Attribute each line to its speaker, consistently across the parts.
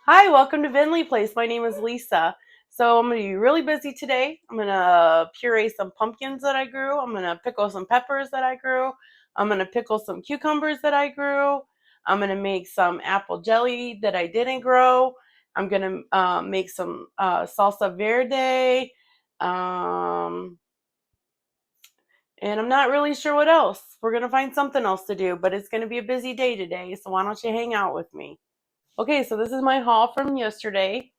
Speaker 1: Hi, welcome to Vinley Place. My name is Lisa. So I'm going to be really busy today. I'm going to puree some pumpkins that I grew. I'm going to pickle some peppers that I grew. I'm going to pickle some cucumbers that I grew. I'm going to make some apple jelly that I didn't grow. I'm going to make some salsa verde. Um, and I'm not really sure what else. We're going to find something else to do, but it's going to be a busy day today. So why don't you hang out with me? Okay, so this is my haul from yesterday.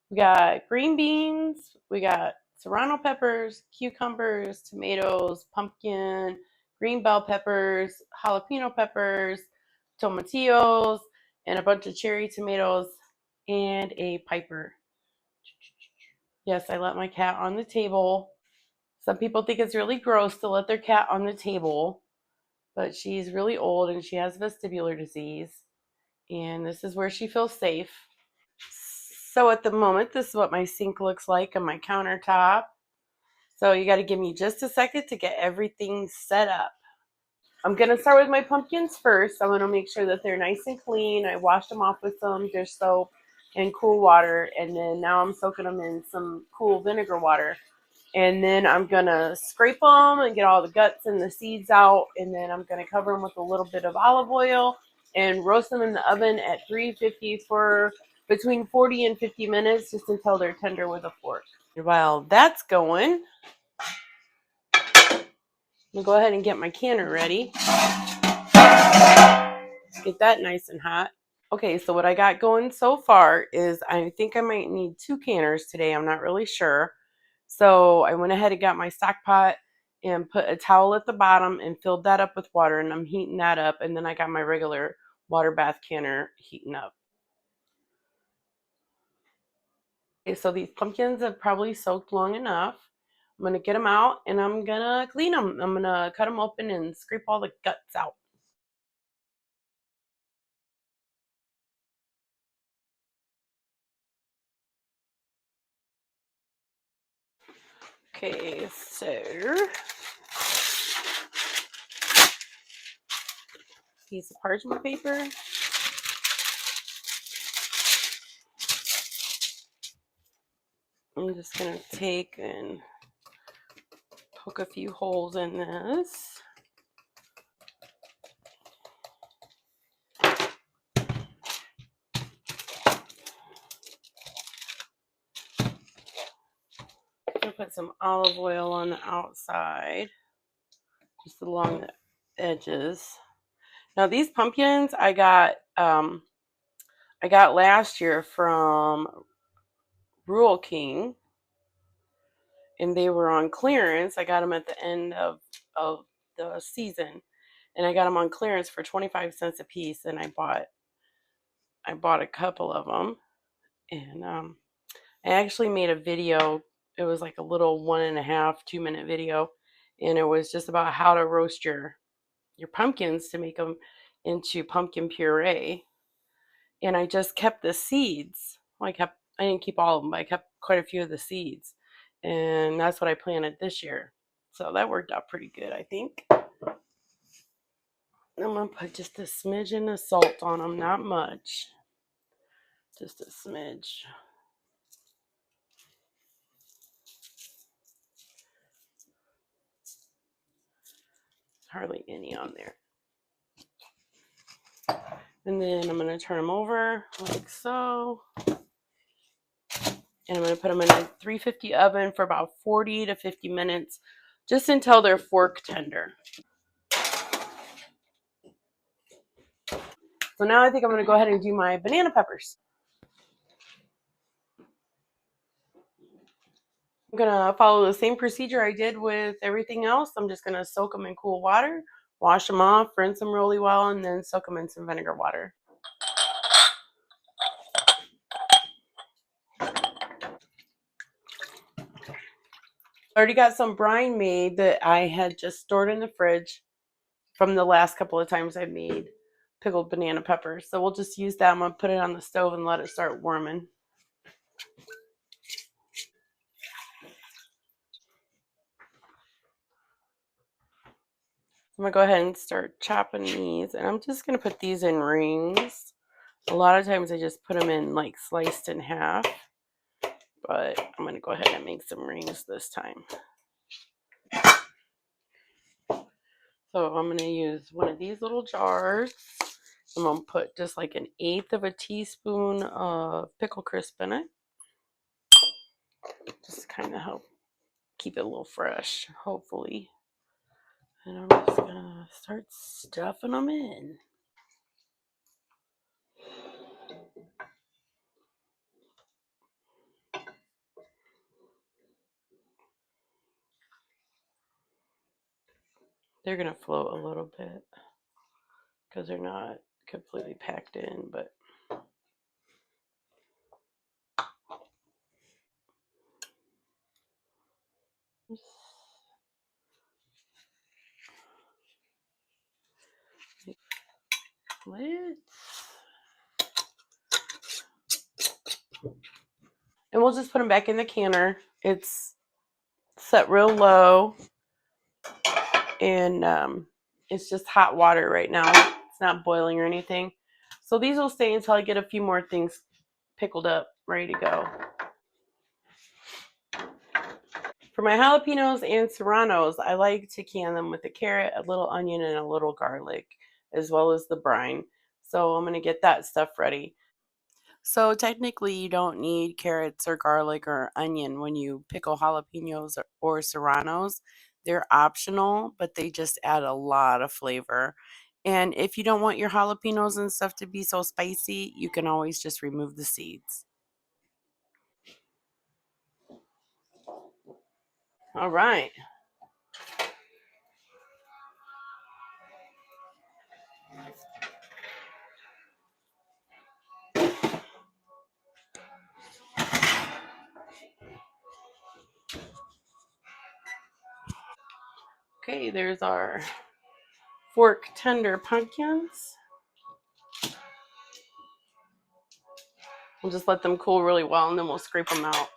Speaker 1: We got green beans, we got serrano peppers, cucumbers, tomatoes, pumpkin, green bell peppers, jalapeno peppers, tomatillos, and a bunch of cherry tomatoes, and a piper. Yes, I let my cat on the table. Some people think it's really gross to let their cat on the table, but she's really old and she has vestibular disease, and this is where she feels safe. So at the moment, this is what my sink looks like on my countertop. So you got to give me just a second to get everything set up. I'm going to start with my pumpkins first. I want to make sure that they're nice and clean. I washed them off with some dish soap and cool water. And then now I'm soaking them in some cool vinegar water. And then I'm going to scrape them and get all the guts and the seeds out. And then I'm going to cover them with a little bit of olive oil and roast them in the oven at 350 for between 40 and 50 minutes, just until they're tender with a fork. While that's going, I'm going to go ahead and get my canner ready. Get that nice and hot. Okay, so what I got going so far is I think I might need 2 canners today. I'm not really sure. So I went ahead and got my stock pot and put a towel at the bottom and filled that up with water, and I'm heating that up. And then I got my regular water bath canner heating up. Okay, so these pumpkins have probably soaked long enough. I'm going to get them out and I'm going to clean them. I'm going to cut them open and scrape all the guts out. Okay, so piece of parchment paper. I'm just going to take and poke a few holes in this. I'm going to put some olive oil on the outside, just along the edges. Now these pumpkins I got last year from Rural King, and they were on clearance. I got them at the end of the season, and I got them on clearance for 25 cents a piece. And I bought a couple of them, and I actually made a video. It was like a little 1.5, 2 minute video, and it was just about how to roast your pumpkins to make them into pumpkin puree. And I just kept the seeds. Well, I didn't keep all of them, but I kept quite a few of the seeds, and that's what I planted this year. So that worked out pretty good, I think. I'm gonna put just a smidgen of salt on them, not much, just a smidge. Hardly any on there. And then I'm gonna turn them over like so. And I'm gonna put them in a 350 oven for about 40 to 50 minutes, just until they're fork tender. So now I think I'm gonna go ahead and do my banana peppers. I'm gonna follow the same procedure I did with everything else. I'm just gonna soak them in cool water, wash them off, rinse them really well, and then soak them in some vinegar water. I already got some brine made that I had just stored in the fridge from the last couple of times I made pickled banana peppers. So we'll just use that. I'm gonna put it on the stove and let it start warming. I'm gonna go ahead and start chopping these, and I'm just gonna put these in rings. A lot of times I just put them in like sliced in half, but I'm going to go ahead and make some rings this time. So I'm going to use one of these little jars. I'm going to put just like 1/8 of a teaspoon of pickle crisp in it. Just kind of help keep it a little fresh, hopefully. And I'm just going to start stuffing them in. They're going to float a little bit because they're not completely packed in, but lids. And we'll just put them back in the canner. It's set real low, and it's just hot water right now. It's not boiling or anything. So these will stay until I get a few more things pickled up, ready to go. For my jalapenos and serranos, I like to can them with a carrot, a little onion, and a little garlic, as well as the brine. So I'm going to get that stuff ready. So technically, you don't need carrots or garlic or onion when you pickle jalapenos or serranos. They're optional, but they just add a lot of flavor. And if you don't want your jalapenos and stuff to be so spicy, you can always just remove the seeds. All right. Okay, there's our fork tender pumpkins. We'll just let them cool really well and then we'll scrape them out.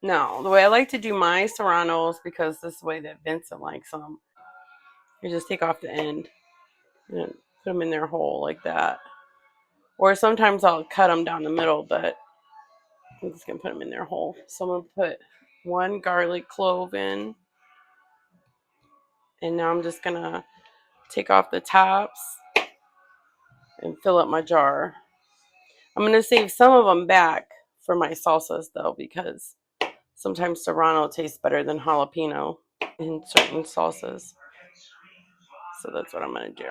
Speaker 1: No, the way I like to do my serranos, because this is the way that Vincent likes them, you just take off the end and put them in their hole like that. Or sometimes I'll cut them down the middle, but I'm just going to put them in their hole. So I'm going to put one garlic clove in. And now I'm just going to take off the tops and fill up my jar. I'm going to save some of them back for my salsas, though, because sometimes serrano tastes better than jalapeno in certain salsas. So that's what I'm going to do.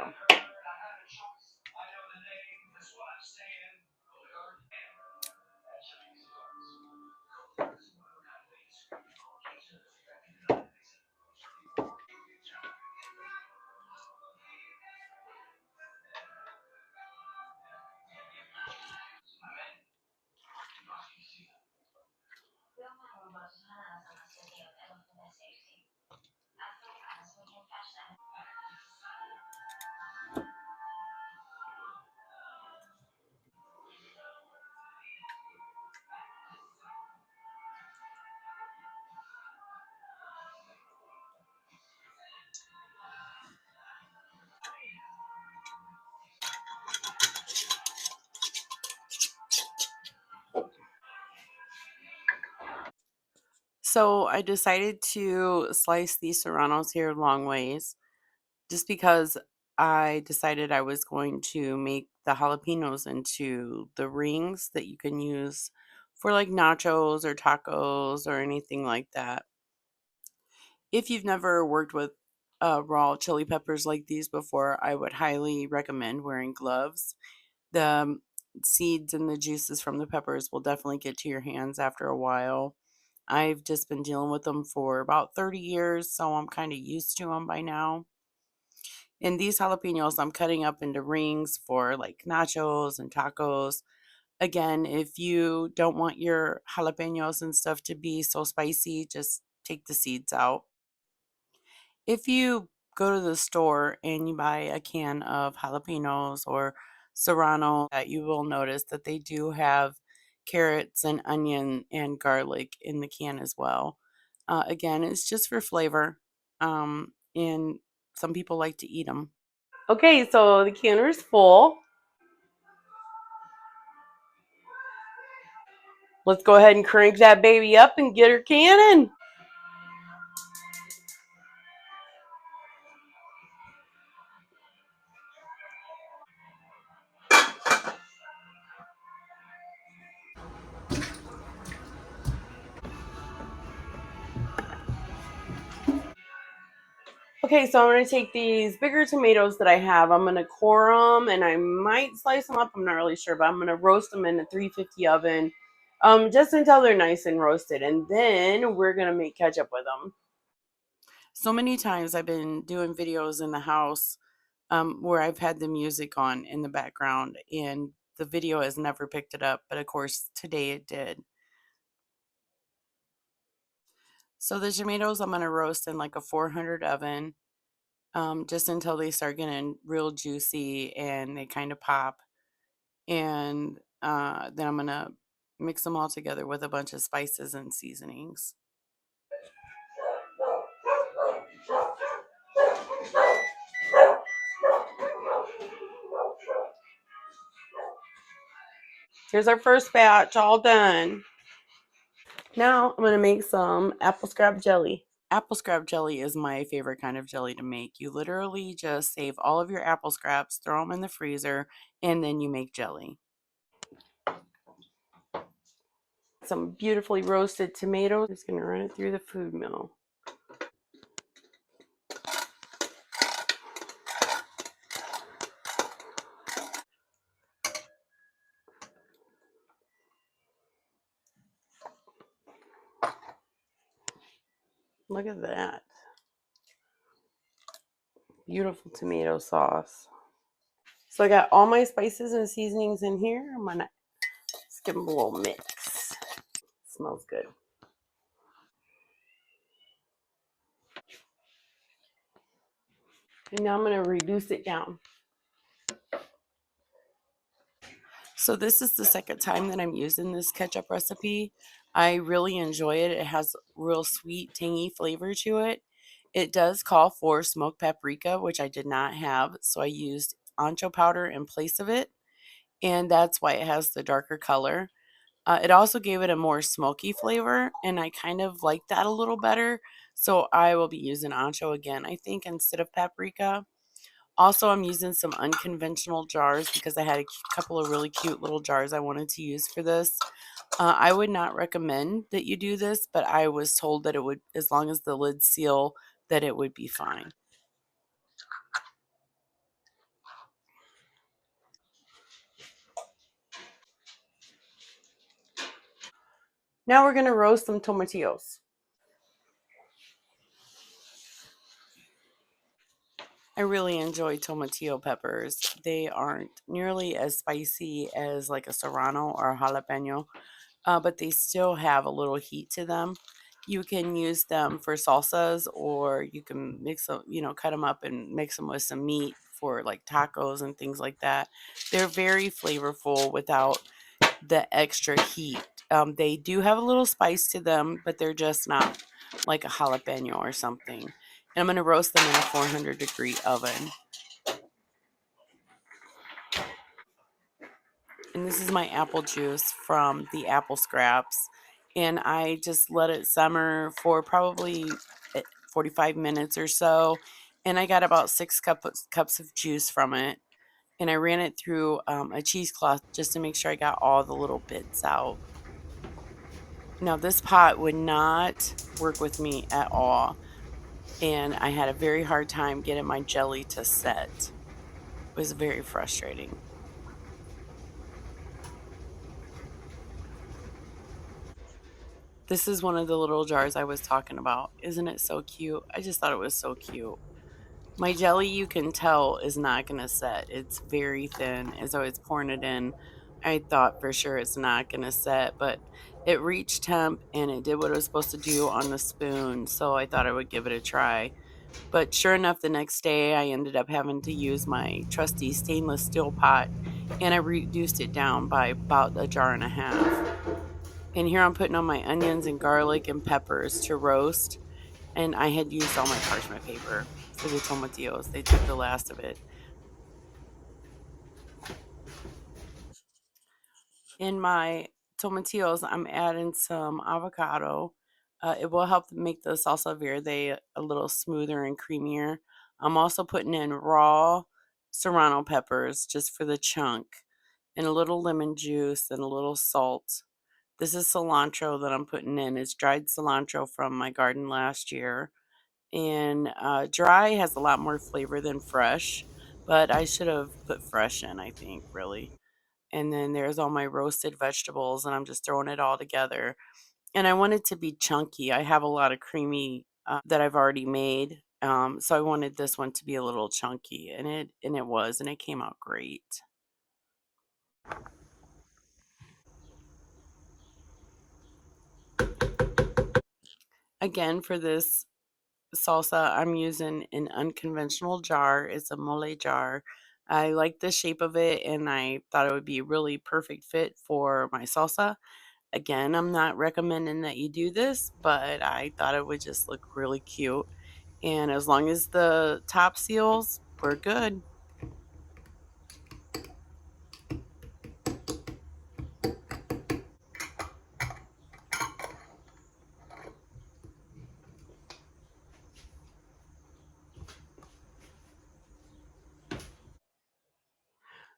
Speaker 1: So I decided to slice these serranos here long ways just because I decided I was going to make the jalapenos into the rings that you can use for like nachos or tacos or anything like that. If you've never worked with raw chili peppers like these before, I would highly recommend wearing gloves. The seeds and the juices from the peppers will definitely get to your hands after a while. I've just been dealing with them for about 30 years, so I'm kind of used to them by now. And these jalapenos I'm cutting up into rings for like nachos and tacos. Again, if you don't want your jalapenos and stuff to be so spicy, just take the seeds out. If you go to the store and you buy a can of jalapenos or serrano, that you will notice that they do have carrots and onion and garlic in the can as well. Again, it's just for flavor. And some people like to eat them. Okay, so the canner is full. Let's go ahead and crank that baby up and get her canning. Okay, so I'm going to take these bigger tomatoes that I have. I'm going to core them and I might slice them up. I'm not really sure, but I'm going to roast them in a 350 oven just until they're nice and roasted. And then we're going to make ketchup with them. So many times I've been doing videos in the house where I've had the music on in the background and the video has never picked it up. But of course, today it did. So the tomatoes I'm going to roast in like a 400 oven. Just until they start getting real juicy and they kind of pop. And then I'm going to mix them all together with a bunch of spices and seasonings. Here's our first batch all done. Now I'm going to make some apple scrap jelly. Apple scrap jelly is my favorite kind of jelly to make. You literally just save all of your apple scraps, throw them in the freezer, and then you make jelly. Some beautifully roasted tomatoes. Just going to run it through the food mill. Look at that. Beautiful tomato sauce. So I got all my spices and seasonings in here. I'm gonna just give them a little mix. Smells good. And now I'm gonna reduce it down. So this is the second time that I'm using this ketchup recipe. I really enjoy it. It has real sweet, tangy flavor to it. It does call for smoked paprika, which I did not have, so I used ancho powder in place of it, and that's why it has the darker color. It also gave it a more smoky flavor, and I kind of like that a little better. So I will be using ancho again, I think, instead of paprika. Also, I'm using some unconventional jars because I had a couple of really cute little jars I wanted to use for this. I would not recommend that you do this, but I was told that it would, as long as the lids seal, that it would be fine. Now we're going to roast some tomatillos. I really enjoy tomatillo peppers. They aren't nearly as spicy as like a serrano or a jalapeno, but they still have a little heat to them. You can use them for salsas, or you can mix them, cut them up and mix them with some meat for like tacos and things like that. They're very flavorful without the extra heat. They do have a little spice to them, but they're just not like a jalapeno or something. And I'm going to roast them in a 400-degree oven. And this is my apple juice from the apple scraps. And I just let it simmer for probably 45 minutes or so. And I got about 6 cups of juice from it. And I ran it through a cheesecloth just to make sure I got all the little bits out. Now, this pot would not work with me at all. And I had a very hard time getting my jelly to set. It was very frustrating. This is one of the little jars I was talking about. Isn't it so cute? I just thought it was so cute. My jelly, you can tell, is not going to set. It's very thin. As I was pouring it in, I thought for sure it's not going to set, but it reached temp and it did what it was supposed to do on the spoon. So I thought I would give it a try. But sure enough, the next day I ended up having to use my trusty stainless steel pot, and I reduced it down by about a jar and a half. And here I'm putting on my onions and garlic and peppers to roast, and I had used all my parchment paper. for the tomatillos. They took the last of it. In my tomatillos, I'm adding some avocado. It will help make the salsa verde a little smoother and creamier. I'm also putting in raw serrano peppers just for the chunk, and a little lemon juice and a little salt. This is cilantro that I'm putting in. It's dried cilantro from my garden last year. And dry has a lot more flavor than fresh, but I should have put fresh in, I think, really. And then there's all my roasted vegetables, and I'm just throwing it all together. And I want it to be chunky. I have a lot of creamy that I've already made, so I wanted this one to be a little chunky, and it was, and it came out great. Again, for this salsa, I'm using an unconventional jar. It's a mole jar. I like the shape of it, and I thought it would be a really perfect fit for my salsa. Again, I'm not recommending that you do this, but I thought it would just look really cute. And as long as the top seals, we're good.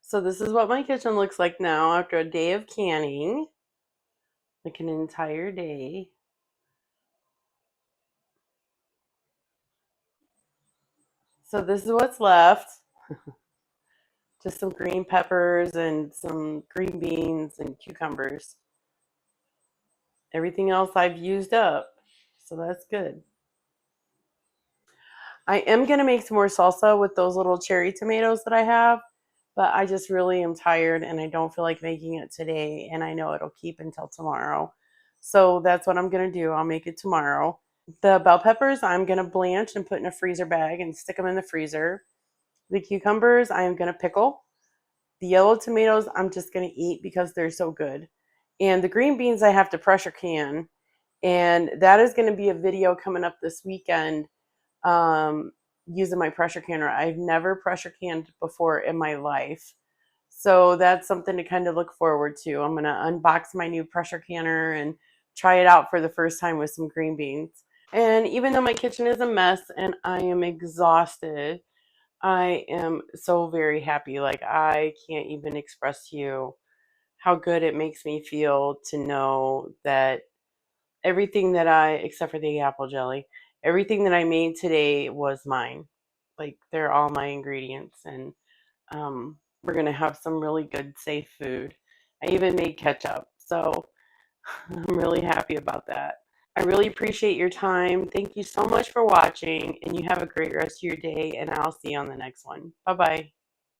Speaker 1: So this is what my kitchen looks like now after a day of canning, like an entire day. So this is what's left. Just some green peppers and some green beans and cucumbers. Everything else I've used up. So that's good. I am going to make some more salsa with those little cherry tomatoes that I have, but I just really am tired and I don't feel like making it today, and I know it'll keep until tomorrow. So that's what I'm going to do. I'll make it tomorrow. The bell peppers I'm going to blanch and put in a freezer bag and stick them in the freezer. The cucumbers I am going to pickle. The yellow tomatoes I'm just going to eat because they're so good. And the green beans I have to pressure can. And that is going to be a video coming up this weekend, um, using my pressure canner. I've never pressure canned before in my life. So that's something to kind of look forward to. I'm going to unbox my new pressure canner and try it out for the first time with some green beans. And even though my kitchen is a mess and I am exhausted, I am so very happy. Like, I can't even express to you how good it makes me feel to know that everything that except for the apple jelly, everything that I made today was mine. Like, they're all my ingredients, and we're gonna have some really good, safe food. I even made ketchup, so I'm really happy about that. I really appreciate your time. Thank you so much for watching, and you have a great rest of your day, and I'll see you on the next one. Bye bye.